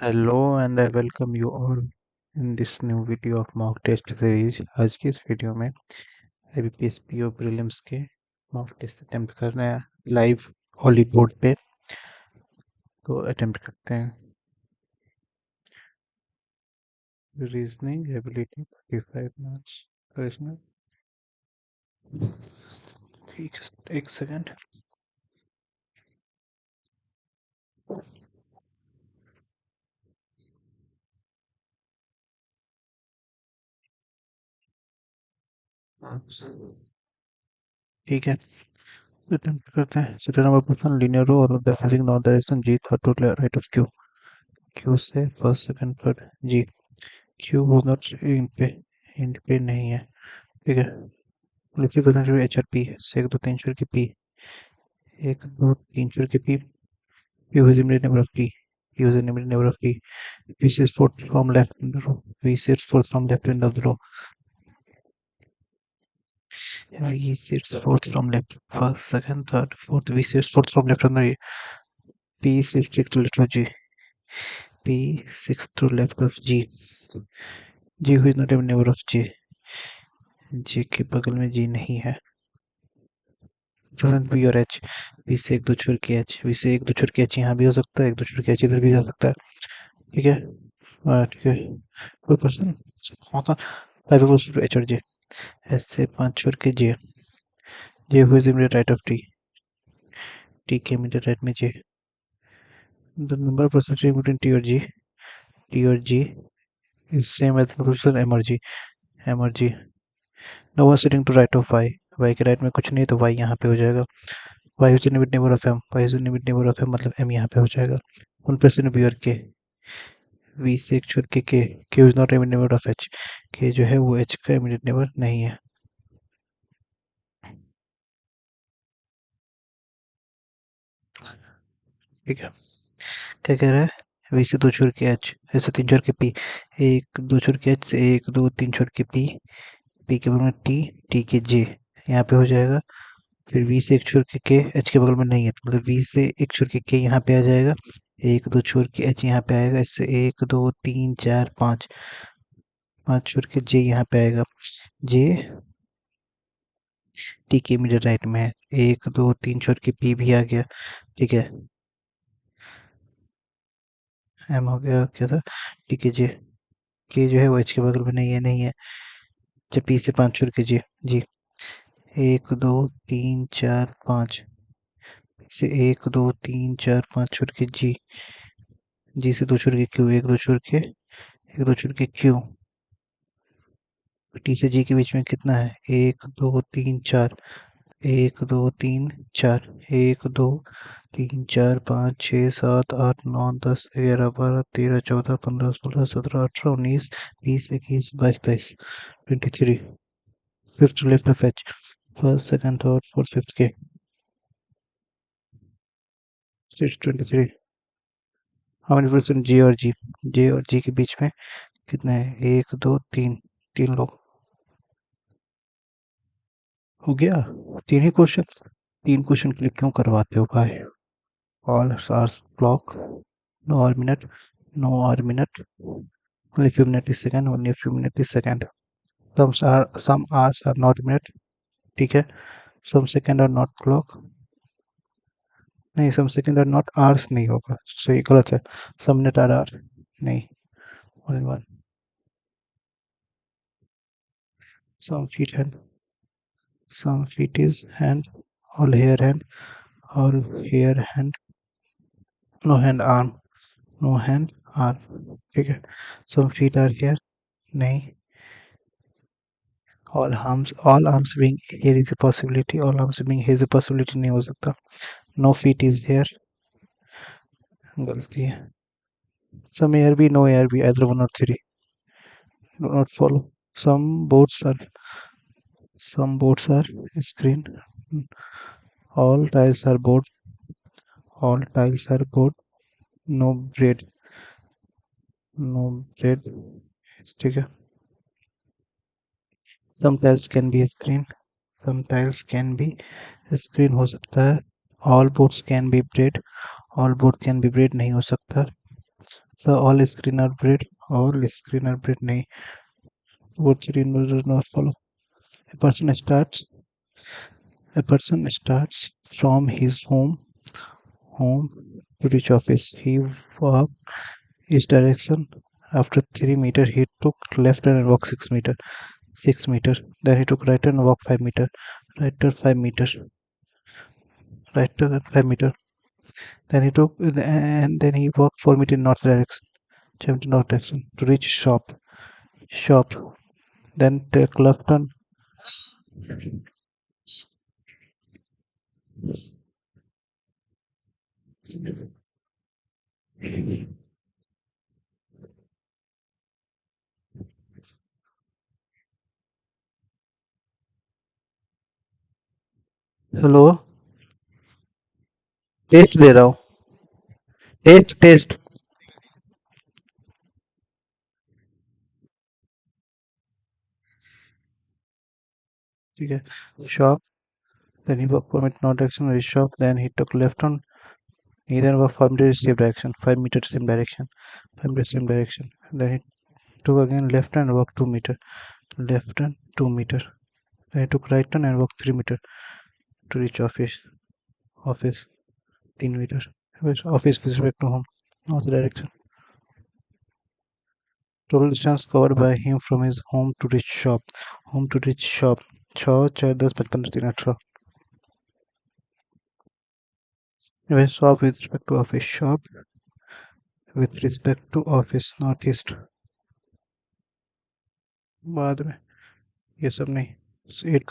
Hello and I welcome you all in this new video of mock test series। आज की इस video में IBPS PO prelims के mock test attempt कर रहे हैं लाइव हॉली बोर्ड पे। तो अटेम्प्ट करते हैं। Reasoning ability 45 marks. तो इसमें ठीक है, एक सेकेंड। ठीक है, अटेम्प्ट करते हैं। Set number person linear row और the following north direction G third to right of Q. Q से first second third G. Q was not in पे नहीं है। ठीक है, लिखिए बदल जो एच आर पी से एक दो तीन छोर के पी, एक दो तीन छोर के P, P was limited number of t, p was a limited number of t, v sits fourth from left in the row, v sits fourth from left in the row, v sits fourth from left, first, second, third, fourth, v sits fourth from left in the p sits sixth to left of g, p sixth to left of g, g who is not a neighbor of g, g के बगल में g नहीं है। Present B और H, B से एक दो छोर के एच, बी से एक दो छोर के एच यहाँ भी हो सकता है, एक दो छोर के एच इधर भी जा सकता है। ठीक है, ठीक है, कोई पर्सन होता फाइव इक्वल्स टू एच और जे, एच से पांच छोर के J, J who is immediate right of T, T के इमीडिएट राइट में J, the number of person between T और G is same as the person M और जी, एम और G. No one sitting to right of Y, Y के राइट में कुछ नहीं तो वाई यहाँ पे हो जाएगा। Y is immediate neighbour of M, Y is immediate neighbour of M मतलब एम यहाँ पे हो जाएगा। वन पर्सन बी और के, वी से एक छोर के के is not immediate neighbour of H, के जो है वो एच का इमीडिएट नेबर नहीं है। ठीक है, क्या कह रहा है, वी से दो छोर के एच, ऐसे तीन छोर के पी, एक दो छोर के एच से एक दो तीन छोर के पी, पी के बगल में टी, टी के जे यहाँ पे हो जाएगा। फिर वी से एक छोर के एच के बगल में नहीं है तो मतलब वी से एक छोर के यहाँ पे आ जाएगा, एक दो छोर के एच यहाँ पे आएगा, इससे एक दो तीन चार पाँच, पाँच छोर के जे यहाँ पे आएगा, जे टी के इमीडिएट राइट में है, एक दो तीन छोर के पी भी आ गया। ठीक है, एम हो गया, क्या था, टी के जे, के जो है वो एच के बगल में नहीं है, नहीं है। जब पी से पाँच छोर के जे जी, एक दो तीन चार पाँच, से एक दो तीन चार पाँच छोर के जी, जी से दो छोर के क्यू, एक दो छोर के, एक दो छोर के क्यू, टी से जी के बीच में कितना है, एक दो तीन चार, एक दो तीन चार, एक दो तीन चार पाँच छः सात आठ नौ दस ग्यारह बारह तेरह चौदह पंद्रह सोलह सत्रह अठारह उन्नीस बीस इक्कीस बाईस तेईस, 23, fifth left of H, first second third fourth fifth के, 23। हाउ मेनी परसेंट जे और जी, जे और जी के बीच में कितने हैं, एक दो तीन, तीन लोग। हो गया, तीन ही क्वेश्चन, तीन क्वेश्चन के लिए क्यों करवाते हो भाई। All hours clock, know our minute, know our minute, only few minutes is second, only a few minutes is second, some hours are not minute। ठीक है, some second are not clock, नहीं some second are not hours नहीं होगा, सही गलत है, some minute are hour नहीं, only one, some feet hand, some feet is hand, all hair hand, all hair hand, no hand arm, no hand arm। ठीक है, some feet are here नहीं, all arms being here is a possibility, all arms being here is a possibility नहीं हो सकता। no feet is here, गलती है। some air भी, no air भी, either one or three, do not follow। some boards are screen, all tiles are board, all tiles are board, no bread, no bread। ठीक है, some tiles can be screen, some tiles can be screen हो सकता है, all boards can be bread, all board can be bread नहीं हो सकता, So all screen are bread नहीं, what screen does not follow. A person starts a person starts from his home to reach office. He walked his direction. After 3 meters, he took left turn and walked 6 meters. 6 meters. Then he took right turn and walked 5 meters. Right turn 5 meters. Right turn 5 meters. Then he walked 4 meters in north direction. 70 north direction to reach shop. Shop. Then take left turn. Hello, test दे रहा हूँ। Test test. ठीक है। Shop. Then he walked 4 meters north direction to his shop. Then he took left turn. He then walked 5 meters same direction. 5 meters same direction. 5 meters same direction. Then he took again left turn and walked 2 meters. Left turn 2 meters. Then he took right turn and walked 3 meters to reach office. Office 3 meters. Office with respect to home. North direction. Total distance covered by him from his home to reach shop. Home to reach shop. 6 4 10 55 3 18. Shop with respect to office. Shop with respect to office. Northeast. बाद में ये सब नहीं। 8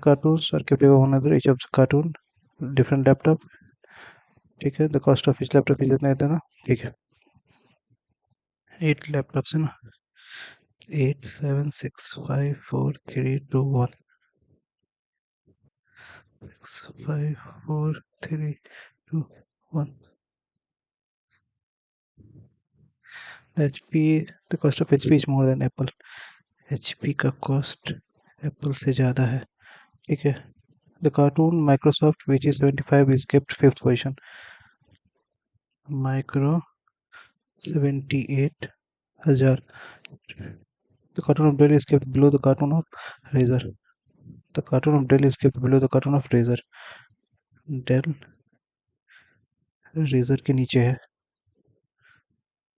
cartoons are kept on another each of the cartoon different laptop। ठीक है। The cost of each laptop इतना इतना। ठीक है। 8 लैपटॉप्स है ना। 8 7 6 5 4 3 2 1 6 5 4 3 2 1। HP, the cost of HP is more than Apple। HP का कॉस्ट एप्पल से ज़्यादा है। ठीक है। The cartoon Microsoft which is 75 is kept 5th position. Micro 78,000। The cartoon of Dell is kept below the cartoon of Razer। The cartoon of Dell is kept below the cartoon of Razer। Dell Razer के नीचे है।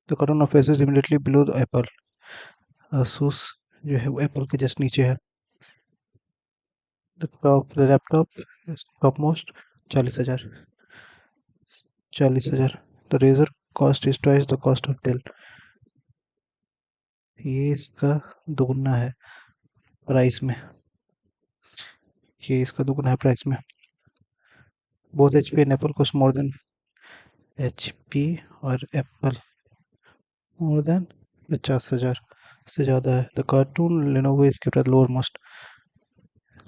The cartoon of Asus is immediately below the Apple। Asus जो है वो Apple के just नीचे है। The laptop is top most 40,000। 40,000। The Razer cost is twice the cost of Dell। ये इसका दोगुना है प्राइस में। ये इसका दोगुना है प्राइस में। Both HP and Apple cost more than HP और Apple more than 50,000 से ज़्यादा है। The cartoon Lenovo is kept at the lower most।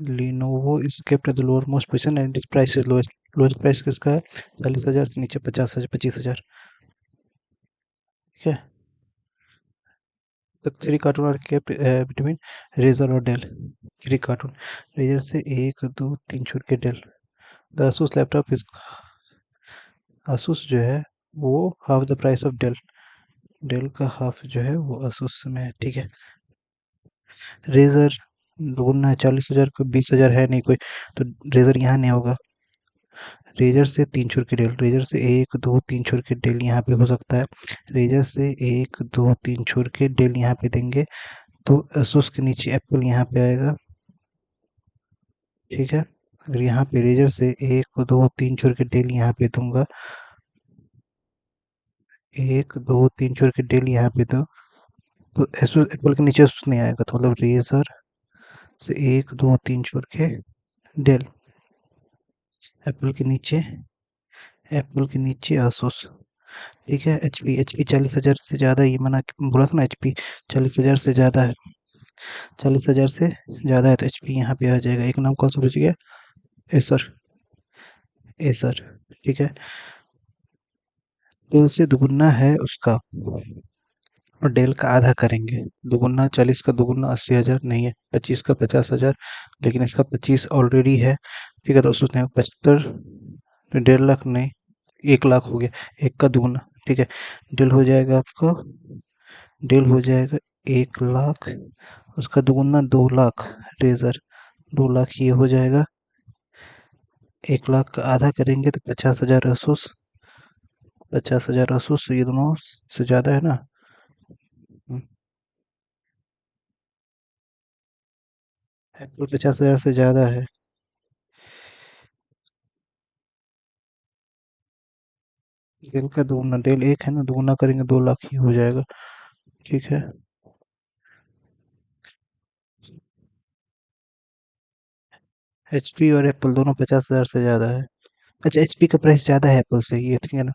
Lenovo is kept at the lower most position and its price is lowest। Lowest price किसका है? 40,000 से नीचे 50,000 25,000। ठीक है। The three cartoon are kept between Razer और Dell। Three cartoon Razer से 1 2 3 छोड़ के Dell. The Asus laptop is Asus जो है वो half the price of Dell. Dell का हाफ जो है वो Asus में है। ठीक है। रेजर ढूंढना है 40,000 को 20,000 है नहीं कोई, तो रेजर यहाँ नहीं होगा। रेजर से 3 छोड़ के डेल। रेजर से 1 2 3 छोड़ के डेल यहाँ पे हो सकता है। रेजर से 1 2 3 छोड़ के डेल यहाँ पे देंगे तो Asus के नीचे एप्पल यहाँ पे आएगा। ठीक है। अगर यहाँ पे रेजर से 1 2 3 छोड़ के डेल यहाँ पे दूंगा, 1 2 3 छोड़ के डेल यहाँ पे दो तो Asus एप्पल के नीचे Asus नहीं आएगा, तो मतलब रेजर से 1 2 3 छोड़ के डेल। एप्पल के नीचे Asus। ठीक है। HP 40,000 से ज़्यादा, ये मना बोला था ना, HP 40,000 से ज़्यादा है। 40,000 से ज़्यादा है तो HP यहाँ पे आ जाएगा। एक नाम कौन सा बच गया? एसर। एसर। ठीक है। डेल से दुगुना है उसका और डेल का आधा करेंगे। दुगुना 40 का दुगुना 80,000 नहीं है। 25 का 50,000, लेकिन इसका 25 ऑलरेडी है। ठीक है। तो सोचते हैं 75 तो 1.5 लाख नहीं, 1 लाख हो गया। 1 का दुगुना ठीक है। डील हो जाएगा आपका, डील हो जाएगा 1 लाख, उसका दुगुना 2 लाख। रेजर 2 लाख ये हो जाएगा। 1 लाख का आधा करेंगे तो 50,000 असूस, 50,000 असूस, ये दोनों से ज़्यादा है ना। एप्पल 50,000 से ज़्यादा है। डेल का दुगुना, डेल एक है ना, दुगुना करेंगे 2 लाख ही हो जाएगा। ठीक है। एचपी और एप्पल दोनों 50,000 से ज़्यादा है। अच्छा, एचपी का प्राइस ज़्यादा है एप्पल से, ये ठीक है ना।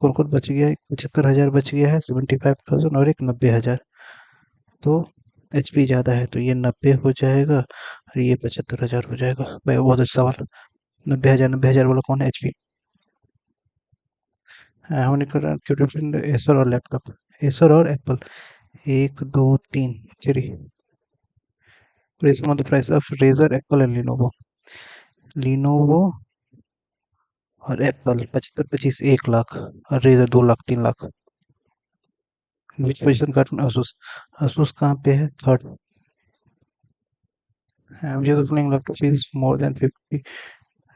कौन कौन बच गया, एक 75,000 बच गया है, 75,000, और एक 90,000। तो एचपी ज़्यादा है, तो ये 90 हो जाएगा और ये 75,000 हो जाएगा। भाई बहुत अच्छा सवाल। 90,000, 90,000 बोला कौन है एचपी? होने का क्यों डिफरेंट, एसर और लैपटॉप, एसर और एप्पल। एक दो तीन, three. Press on the price of Razer, Apple and Lenovo. Lenovo और एप्पल 75, 25, 1 लाख, और Razer 2 lakh, 3 lakh. Which position cartoon, asus, asus कहाँ पे है, थर्ड। मुझे तो feeling laptop is more than 50,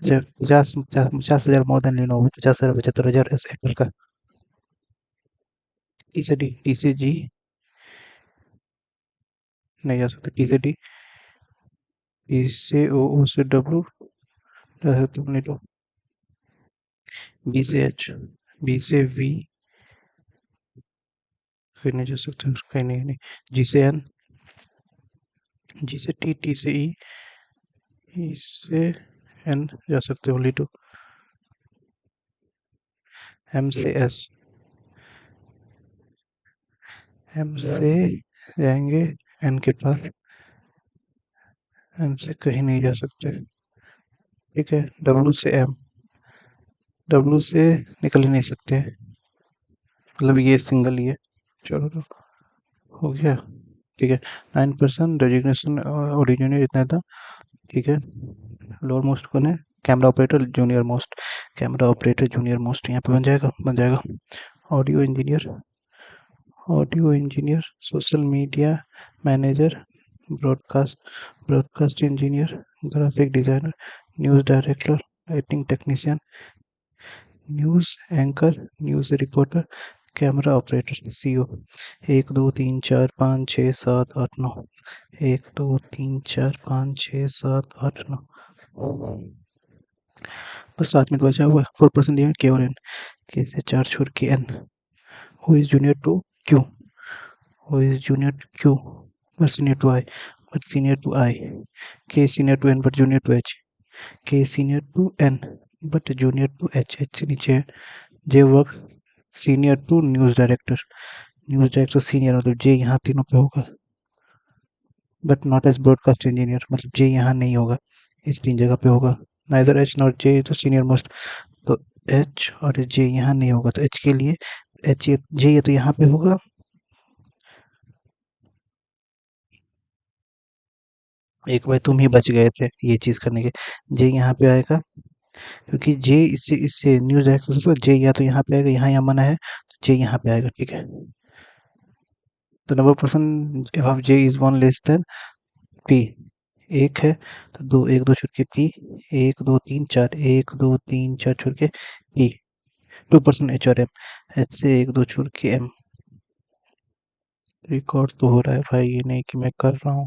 50,000 more than Lenovo, 50,000, 75,000 Apple का। टी से डी, टी से जी नहीं जा सकता, टी से डी, टी से ओ, ओ से डब्ल्यू जा सकते, नहीं तो बी से एच, बी से वी, फिर नहीं जा सकते, कहीं नहीं, नहीं। जी से एन, जी से टी, टी से ई, ई से एन जा सकते हो, टू। एम से एस, एम से जाएंगे एन के पास, एन से कहीं नहीं जा सकते। ठीक है। डब्ल्यू से एम, डब्ल्यू से निकल ही नहीं सकते, मतलब ये सिंगल ही है। चलो तो हो गया। ठीक है। 9% डेजिग्नेशन ओरिजिनल इतना था। ठीक है। लोअर मोस्ट कौन है, camera operator junior most, camera operator junior most यहाँ पे बन जाएगा, बन जाएगा। Audio engineer, audio engineer, social media manager, broadcast, broadcast engineer, graphic designer, news director, lighting technician, news anchor, news reporter, camera operator, CO. 1 2 3 4 5 6 7 8 9, 1 2 3 4 5 6 7 8 9, बस 7 minute बचा हुआ है। 4% लिमिट के और एन, के से 4 छोड़ के N. Who is junior to Q, who is junior to Q but senior to I, but senior to I. K senior to N but junior to H, K senior to N but junior to H, H से नीचे है। J work senior to news director, news director senior, मतलब J यहाँ तीनों पे होगा, but not as broadcast engineer, मतलब J यहाँ नहीं होगा, इस 3 जगह पे होगा। नाइदर एच नॉट जे तो सीनियर मोस्ट, तो एच और जे यहाँ नहीं होगा, तो एच के लिए एच, जे ये तो यहाँ पे होगा। एक बार तुम ही बच गए थे ये चीज करने के। जे यहाँ पे आएगा, क्योंकि जे इससे न्यूज डायरेक्टर, जे या तो यहाँ पे आएगा, यहाँ या मना है, तो जे यहाँ पे आएगा। ठीक है। तो नंबर पर्सन अब J is one less than P, एक है तो दो, एक दो छोड़ के पी, 1 2 3 4, 1 2 3 4 छोड़ के पी। 2% एच और एम, एच से 1 2 छोड़ के एम। रिकॉर्ड तो हो रहा है भाई, ये नहीं कि मैं कर रहा हूँ,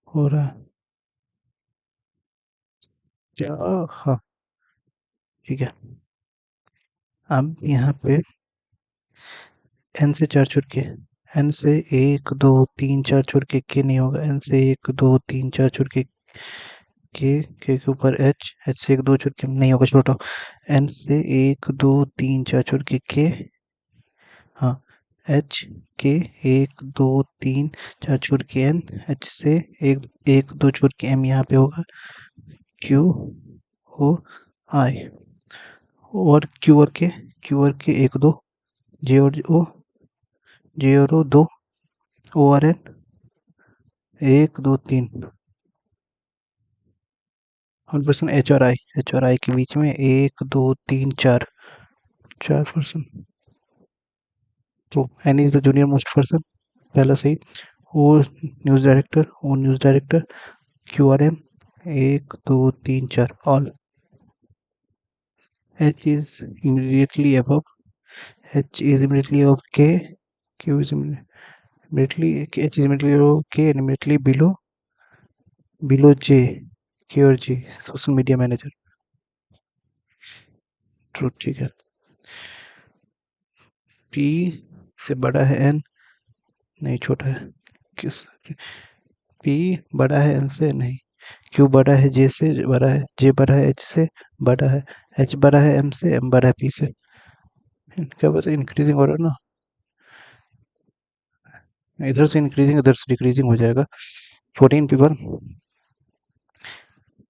हो रहा है क्या। हाँ। ठीक है। अब यहाँ पे एन से 4 छोड़ के, एन से 1 2 3 4 छोड़ के नहीं होगा, एन से 1 2 3 4 छोड़ के ऊपर एच, एच से 1 2 छोड़ के नहीं होगा, छोटा। एन से 1 2 3 4 छोड़ के, हाँ, एच के 1 2 3 4 छोड़ के एन, एच से एक 1 2 छोड़ के एम यहाँ पे होगा, क्यू ओ आई, और क्यू और के 1 2, जे और ओ, जे और ओ 2, ओ आर एन 1 2 3। 1% एच और आई के बीच में 1 2 3 4, 4%। तो any is the junior most person, पहला सही। O news director, QRM, 1 2 3 4 all. H is immediately above, H is immediately above K, Q is immediately, H is immediately above K and immediately below J, K और G, social media manager. True, ठीक है। P से बड़ा है N, नहीं छोटा है। किस P बड़ा है N से, नहीं। Q बड़ा है J से, बड़ा है J, बड़ा है H से, बड़ा है H, बड़ा है M से, M बड़ा है P से। क्या बता, इंक्रीजिंग ऑर्डर ना, इधर से इंक्रीजिंग इधर से डिक्रीजिंग हो जाएगा। 14 people,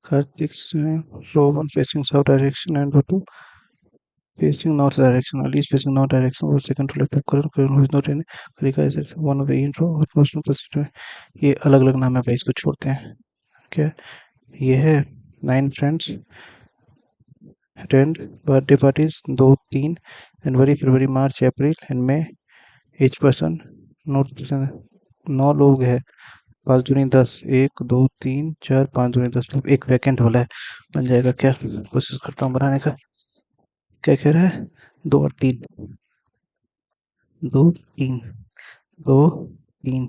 Karthik, Rowan facing south direction and Batu facing north direction. Ali is facing north direction. Was second to left of Karan who is not in Karika is one of the intro और first one first। ये अलग अलग नाम है भाई, इसको छोड़ते हैं। क्या ये है? 9 friends attend birthday parties, 2 3 January February March April and May. H person note, 9 लोग है। 5 दूनी 10, 1 2 3 4 5 दूनी 10, एक वैकेंट वाला है। बन जाएगा क्या? कोशिश करता हूँ बनाने का। क्या कह रहा है? 2 और 3, 2 3, 2 3,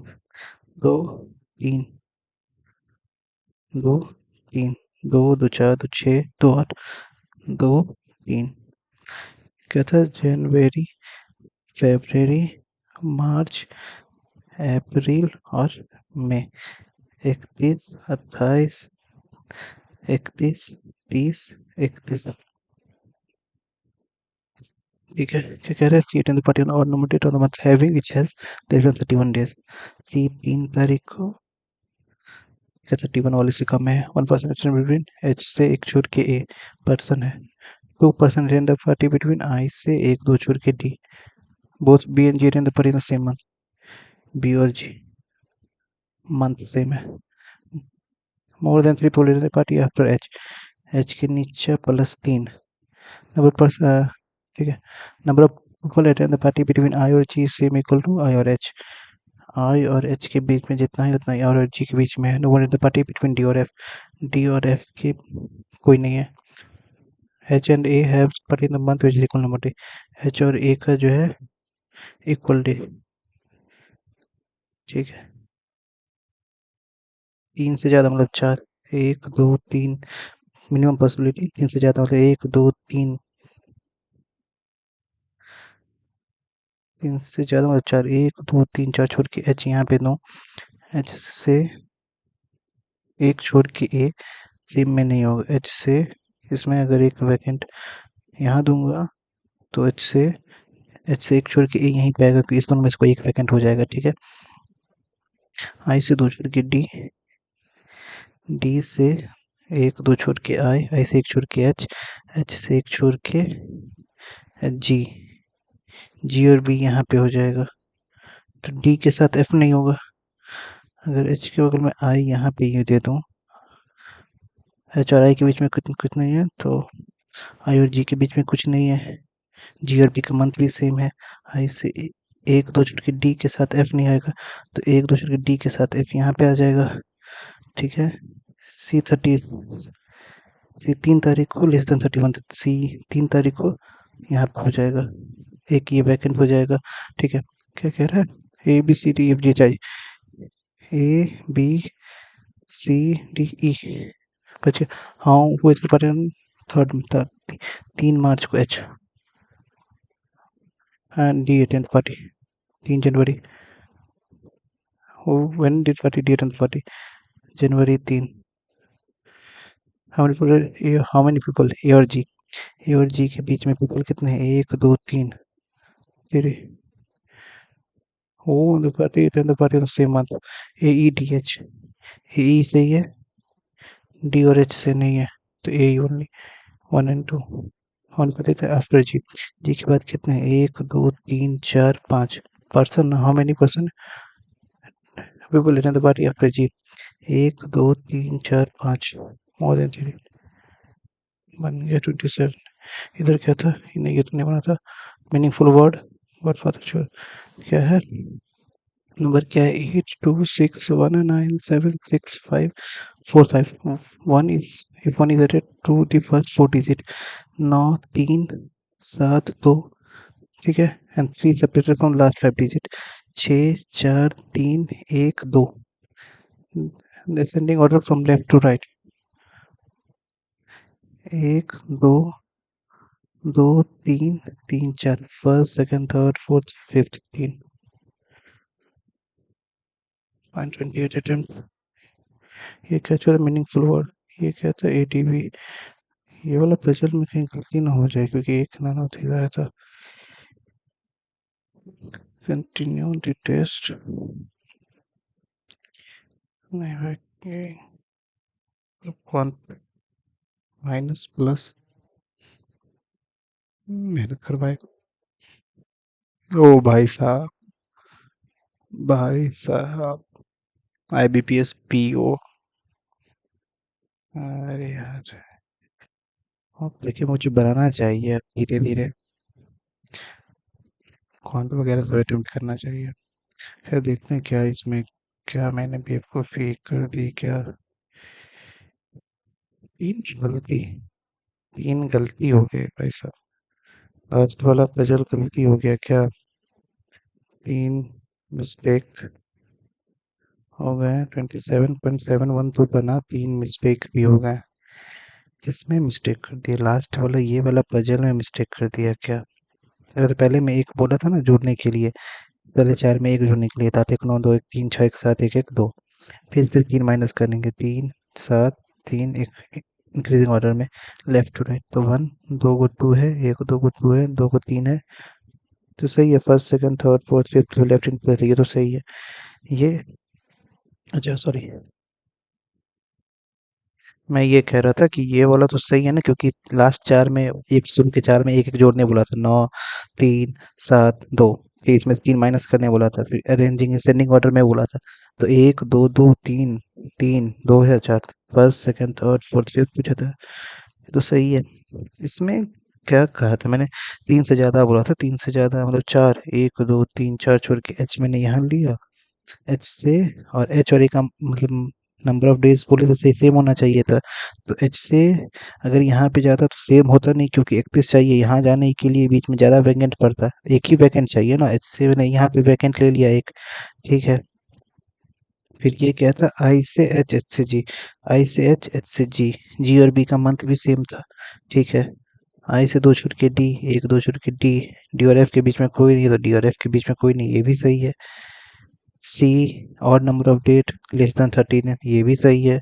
2 3, 2 3, 2 2 4 2 6 2 8, 2 3। क्या था? जनवरी फरवरी मार्च अप्रैल और मई। 31 28 31 30 31। ठीक है। क्या कह रहा है? सीट इन द पार्टी और number on the month having which has less than 31 days. C 3 तारीख को, क्या 31 वाले से कम है। 1% बिटवीन एच से एक छोड़ के ए पर्सन है। 2% in the party between I से एक दो छोड़ के D. Both B and G in the पार्टी इन द सेम मंथ। बी और जी मंथ सेम है। More than 3 people in the party after H, H के नीचे +3 नंबर पर। ठीक है। Number of people attend the party between I और G same equal to I और एच। आई और एच के बीच में जितना है उतना ही आर और जी के बीच में है। No one in the party between D और एफ, डी और एफ के कोई नहीं है। H and A have party in the month which is equal number day, H और ए का जो है इक्वल डे। ठीक है। 3 से ज़्यादा मतलब 4, 1 2 3, मिनिमम पॉसिबिलिटी 3 से ज़्यादा मतलब 1 2 3, 3 से ज़्यादा मतलब 4, 1 2 3 4 छोड़ के एच यहाँ पे 9, एच से एक छोड़ के ए सेम में नहीं होगा। एच से इसमें अगर एक वैकेंट यहाँ दूंगा तो एच से एक छोड़ के ए यहीं पे आएगा, क्योंकि इस दोनों में से कोई एक वैकेंट हो जाएगा। ठीक है। आई से 2 छोड़ के डी, डी से 1 2 छोड़ के आई से 1 छोड़ के एच, एच से 1 छोड़ के जी, जी और बी यहाँ पे हो जाएगा। तो डी के साथ एफ नहीं होगा। अगर एच के बगल में आई यहाँ पे ये दे दूँ, एच और आई के बीच में कुछ नहीं है, तो आई और जी के बीच में कुछ नहीं है। जी और बी का मंथ भी सेम है। आई से 1 2 छोड़ के डी के साथ एफ नहीं आएगा, तो 1 2 छोड़ के डी के साथ एफ यहाँ पे आ जाएगा। ठीक है। C30, सी 3 तारीख को लेस देन 31, सी 3 तारीख को यहाँ पे हो जाएगा, एक ये वैकेंट हो जाएगा। ठीक है। क्या कह रहा है? ABCDEFG चाहिए, ABCDE बच्चे। हाँ वो थर्ड 3 मार्च को H and D attend party 3 January. When did party D attend party? January 3। How many people A और जी, ए और जी के बीच में पीपल कितने हैं? 1 2 3 तेरे। Oh, the party on the same month. AEDH, AE सही है, D और H से नहीं है, तो AE ओनली 1 and 2। और पता था आफ्टर जी, जी के बाद कितने हैं? 1 2 3 4 5 person. How many person people in the party after G? 1 2 3 4 5, more than 3। बन गया 27। इधर क्या था? नहीं, ये तो नहीं बना था। Meaningful word godfather sure. क्या है नंबर? क्या है? 8261976545 one is, if one is added to the first four digit, 9372, ठीक है, and three separated from last five digit, 6431 2, descending order from left to right, 1 2 2 3 3 4, first second third fourth fifth 3, 28 attempt. ये क्या था मीनिंगफुल वर्ड? ये क्या था? ADB. ये वाला पजल में कहीं गलती ना हो जाए क्योंकि एक ना ना थी रहा था। Continue the test. नहीं भाई, ये वन माइनस प्लस मेहनत करवाए। ओ भाई साहब, भाई साहब, आईबीपीएस पीओ। अरे यार, अब देखिए मुझे बनाना चाहिए धीरे धीरे, क्वांट वगैरह सब अटेम्प्ट करना चाहिए। खैर देखते हैं क्या इसमें, क्या मैंने बेवकूफ़ी कर दी क्या? तीन गलती, तीन गलती हो गई भाई साहब। लास्ट वाला पजल गलती हो गया क्या? तीन मिस्टेक हो गए। 27.71 तो बना, तीन मिस्टेक भी हो गए। किसमें मिस्टेक कर दिया? लास्ट वाला, ये वाला पजल में मिस्टेक कर दिया क्या? अरे तो पहले मैं एक बोला था ना जोड़ने के लिए, पहले चार में एक जोड़ने के लिए था, 8 9 2 1 3 6 1 7 1 1 2, फिर तीन माइनस करेंगे, 3 7 3 1, इंक्रीजिंग ऑर्डर में लेफ्ट टू राइट, तो वन, दो को टू है, एक दो को टू है, दो को तीन है, तो सही है। First second third fourth fifth left in plus, ये तो सही है। ये, अच्छा सॉरी, मैं ये कह रहा था कि ये वाला तो सही है ना, क्योंकि लास्ट चार में, एक शुरू के चार में एक एक जोड़ने बोला था, 9 3 7 2, फिर इसमें तीन माइनस करने बोला था, फिर अरेंजिंग असेंडिंग ऑर्डर में बोला था, तो एक दो दो तीन, तीन दो है चार, first second third fourth fifth पूछा था, ये तो सही है। इसमें क्या कहा था मैंने? तीन से ज्यादा बोला था, तीन से ज्यादा मतलब चार, एक दो तीन चार छोड़ के एच मैंने यहाँ लिया, एच से, और एच और ए का मतलब नंबर ऑफ डेज बोले तो सेम होना चाहिए था, तो एच से अगर यहाँ पे जाता तो सेम होता नहीं, क्योंकि 31 चाहिए यहाँ जाने के लिए, बीच में ज़्यादा वैकेंट पड़ता, एक ही वैकेंट चाहिए ना, एच से मैंने यहाँ पे वैकेंट ले लिया एक, ठीक है। फिर ये क्या था? आई से एच, एच से जी, आई से एच, एच से जी, जी और बी का मंथ भी सेम था, ठीक है। आई से दो छोड़ के डी, एक दो छोड़ के डी, डी और एफ के बीच में कोई नहीं है, तो डी और एफ के बीच में कोई नहीं, ये भी सही है। सी, और number of date less than 13 है, ये भी सही है।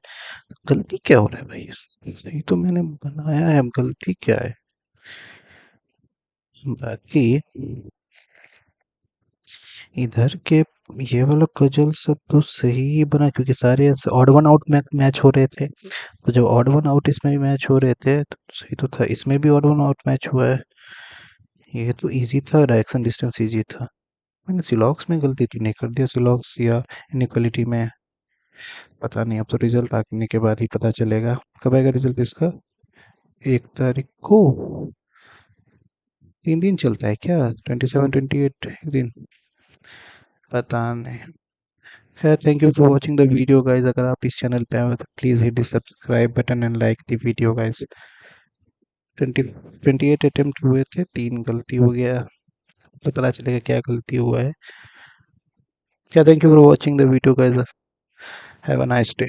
गलती क्या हो रहा है भाई? सही तो मैंने बनाया है, अब गलती क्या है? बाकी इधर के ये वाला पजल सब तो सही ही बना, क्योंकि सारे ऑड वन आउट मैच हो रहे थे, तो जब ऑड वन आउट इसमें भी मैच हो रहे थे तो सही तो था, इसमें भी ऑड वन आउट मैच हुआ है। ये तो इजी था, डायरेक्शन डिस्टेंस इजी था। मैंने सिलॉक्स में गलती तो नहीं कर दिया, सिलॉक्स या इनइक्वालिटी में? पता नहीं, अब तो रिजल्ट आने के बाद ही पता चलेगा। कब आएगा रिजल्ट इसका? 1 तारीख को। 3 दिन चलता है क्या? 27 28 एक दिन? पता नहीं। खैर, thank you for watching the video guys. अगर आप इस चैनल पे आए हो तो please hit the subscribe button and like the video guys. 28 attempt हुए थे, तीन गलती हो गया, तो पता चलेगा क्या गलती हुआ है क्या। Thank you for watching the video guys, have a nice day.